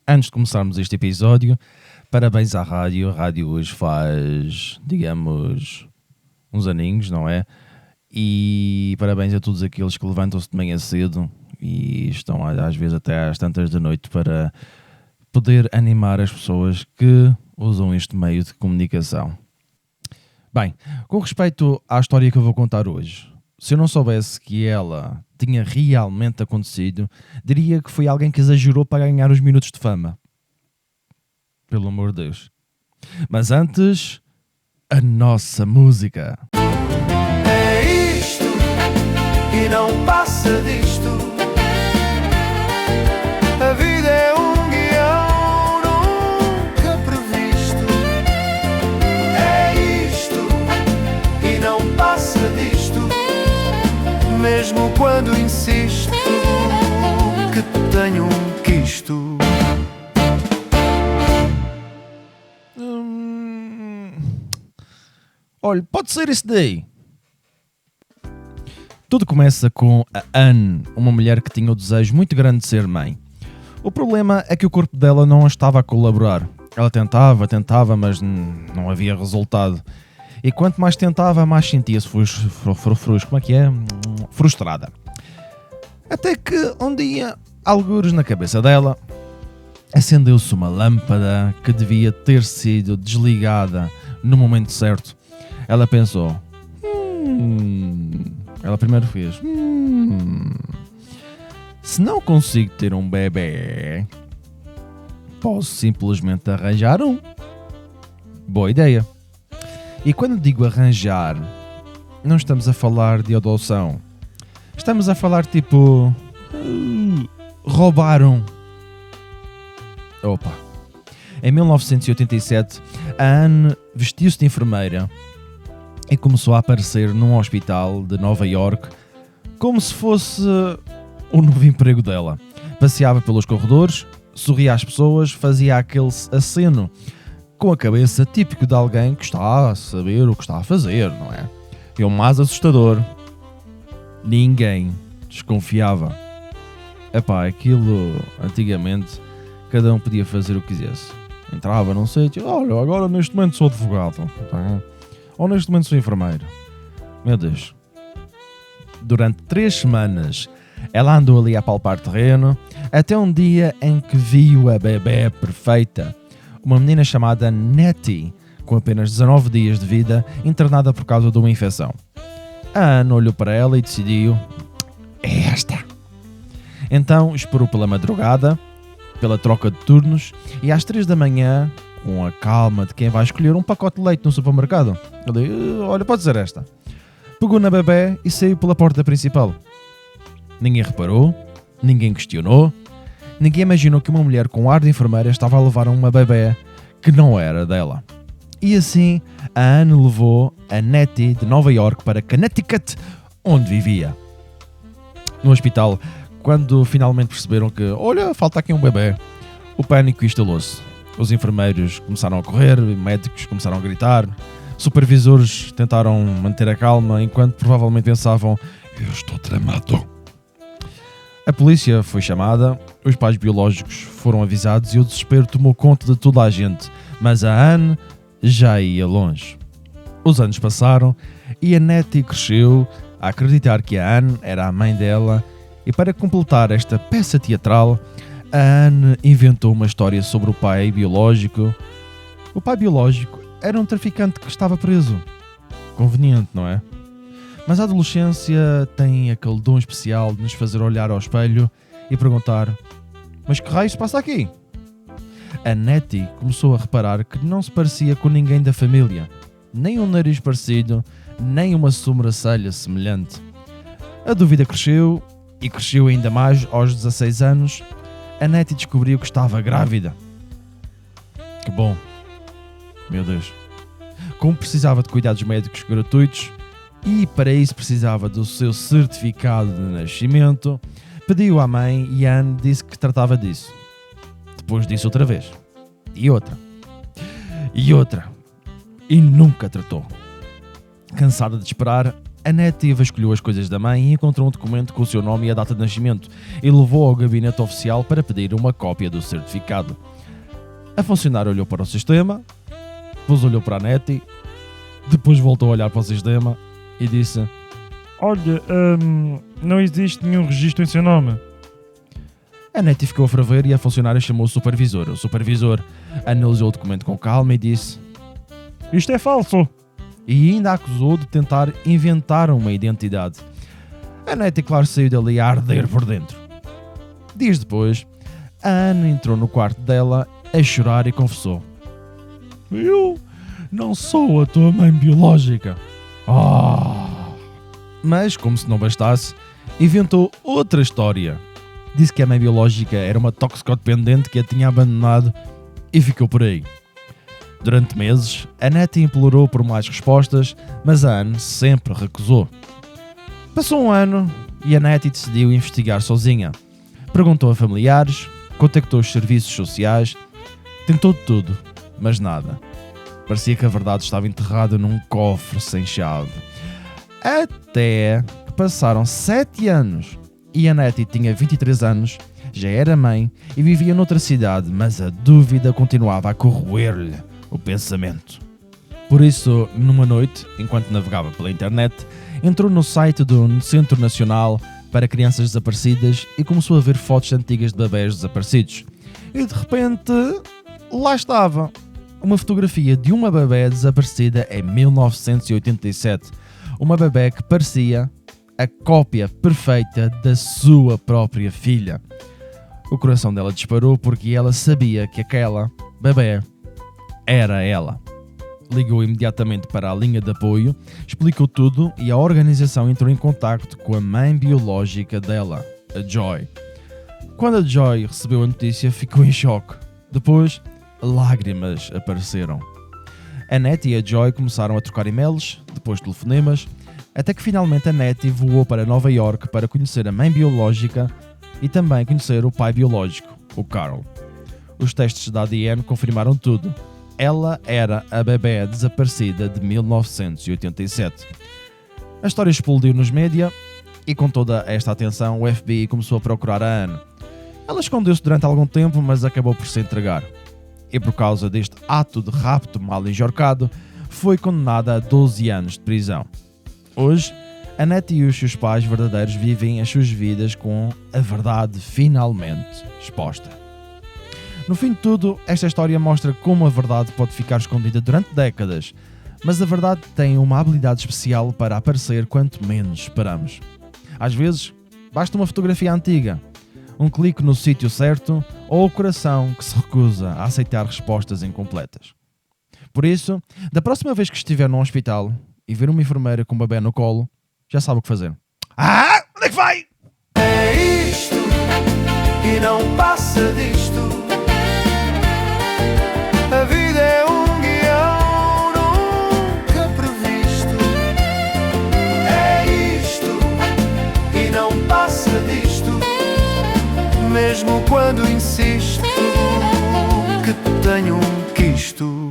Antes de começarmos este episódio, parabéns à rádio. A rádio hoje faz, digamos, uns aninhos, não é? E parabéns a todos aqueles que levantam-se de manhã cedo e estão às vezes até às tantas da noite para poder animar as pessoas que usam este meio de comunicação. Bem, com respeito à história que eu vou contar hoje, se eu não soubesse que ela tinha realmente acontecido, diria que foi alguém que exagerou para ganhar os minutos de fama. Pelo amor de Deus. Mas antes, a nossa música. É isto e não passa disto. A vida é um guião nunca previsto. É isto e não passa disto. Mesmo quando insisto que tenho um quisto. Olha, pode ser isso daí. Tudo começa com a Anne, uma mulher que tinha o desejo muito grande de ser mãe. O problema é que o corpo dela não estava a colaborar. Ela tentava, mas não havia resultado. E quanto mais tentava, mais sentia-se frustrada. Até que um dia, algures na cabeça dela, acendeu-se uma lâmpada que devia ter sido desligada no momento certo. Ela pensou, ela primeiro fez, se não consigo ter um bebê, posso simplesmente arranjar um. Boa ideia. E quando digo arranjar, não estamos a falar de adoção. Estamos a falar tipo, roubaram. Opa. Em 1987, a Anne vestiu-se de enfermeira e começou a aparecer num hospital de Nova York como se fosse o novo emprego dela. Passeava pelos corredores, sorria às pessoas, fazia aquele aceno com a cabeça típico de alguém que está a saber o que está a fazer, não é? E o mais assustador, ninguém desconfiava. Epá, aquilo antigamente cada um podia fazer o que quisesse. Entrava num sítio, olha, agora neste momento sou advogado, tá? Ou neste momento sou enfermeiro. Meu Deus. Durante 3 semanas ela andou ali a palpar terreno, até um dia em que viu a bebé perfeita. Uma menina chamada Nettie, com apenas 19 dias de vida, internada por causa de uma infecção. A Anne olhou para ela e decidiu, é esta. Então esperou pela madrugada, pela troca de turnos, e às 3 da manhã, com a calma de quem vai escolher um pacote de leite no supermercado, ele disse, olha, pode ser esta. Pegou na bebé e saiu pela porta principal. Ninguém reparou, ninguém questionou, ninguém imaginou que uma mulher com ar de enfermeira estava a levar uma bebé que não era dela. E assim, a Anne levou a Nettie de Nova York para Connecticut, onde vivia. No hospital, quando finalmente perceberam que, olha, falta aqui um bebé, o pânico instalou-se. Os enfermeiros começaram a correr, médicos começaram a gritar, supervisores tentaram manter a calma, enquanto provavelmente pensavam, eu estou tramado. A polícia foi chamada, os pais biológicos foram avisados e o desespero tomou conta de toda a gente, mas a Anne já ia longe. Os anos passaram e a Nettie cresceu a acreditar que a Anne era a mãe dela e para completar esta peça teatral, a Anne inventou uma história sobre o pai biológico. O pai biológico era um traficante que estava preso. Conveniente, não é? Mas a adolescência tem aquele dom especial de nos fazer olhar ao espelho e perguntar, mas que raio se passa aqui? A Nettie começou a reparar que não se parecia com ninguém da família. Nem um nariz parecido, nem uma sobrancelha semelhante. A dúvida cresceu, e cresceu ainda mais aos 16 anos. A Nettie descobriu que estava grávida. Que bom. Meu Deus. Como precisava de cuidados médicos gratuitos, e para isso precisava do seu certificado de nascimento, pediu à mãe e Anne disse que tratava disso. Depois disse outra vez. E outra. E outra. E nunca tratou. Cansada de esperar, A Nettie vasculhou as coisas da mãe e encontrou um documento com o seu nome e a data de nascimento e levou ao gabinete oficial para pedir uma cópia do certificado. A funcionária olhou para o sistema, depois olhou para a Nettie, depois voltou a olhar para o sistema e disse: Olha, não existe nenhum registro em seu nome. A Nettie ficou a ferver e a funcionária chamou o supervisor. O supervisor analisou o documento com calma e disse: Isto é falso. E ainda a acusou de tentar inventar uma identidade. A Nettie, claro, saiu dali a arder por dentro. Dias depois, a Anne entrou no quarto dela a chorar e confessou: Eu não sou a tua mãe biológica. Mas, como se não bastasse, inventou outra história. Disse que a mãe biológica era uma toxicodependente que a tinha abandonado e ficou por aí. Durante meses, a Nettie implorou por mais respostas, mas a Anne sempre recusou. Passou um ano e a Nettie decidiu investigar sozinha. Perguntou a familiares, contactou os serviços sociais, tentou de tudo, mas nada. Parecia que a verdade estava enterrada num cofre sem chave. Até que passaram 7 anos e a Nettie tinha 23 anos, já era mãe e vivia noutra cidade, mas a dúvida continuava a corroer-lhe o pensamento. Por isso, numa noite, enquanto navegava pela internet, entrou no site do Centro Nacional para Crianças Desaparecidas e começou a ver fotos antigas de bebés desaparecidos. E de repente, lá estava uma fotografia de uma bebé desaparecida em 1987. Uma bebé que parecia a cópia perfeita da sua própria filha. O coração dela disparou porque ela sabia que aquela bebé era ela. Ligou imediatamente para a linha de apoio, explicou tudo e a organização entrou em contacto com a mãe biológica dela, a Joy. Quando a Joy recebeu a notícia, ficou em choque. Depois, lágrimas apareceram. A Nettie e a Joy começaram a trocar e-mails, depois telefonemas, até que finalmente a Nettie voou para Nova York para conhecer a mãe biológica e também conhecer o pai biológico, o Carl. Os testes da ADN confirmaram tudo. Ela era a bebé desaparecida de 1987. A história explodiu nos média e com toda esta atenção o FBI começou a procurar a Anne. Ela escondeu-se durante algum tempo, mas acabou por se entregar. E por causa deste ato de rapto mal enjorcado, foi condenada a 12 anos de prisão. Hoje, a Nettie e os seus pais verdadeiros vivem as suas vidas com a verdade finalmente exposta. No fim de tudo, esta história mostra como a verdade pode ficar escondida durante décadas, mas a verdade tem uma habilidade especial para aparecer quanto menos esperamos. Às vezes, basta uma fotografia antiga, um clique no sítio certo ou o coração que se recusa a aceitar respostas incompletas. Por isso, da próxima vez que estiver num hospital e ver uma enfermeira com um bebê no colo, já sabe o que fazer. Onde é que vai? É isto e não passa disto. A vida é um guião nunca previsto. É isto e não passa disto. Mesmo quando insisto que tenho um quisto.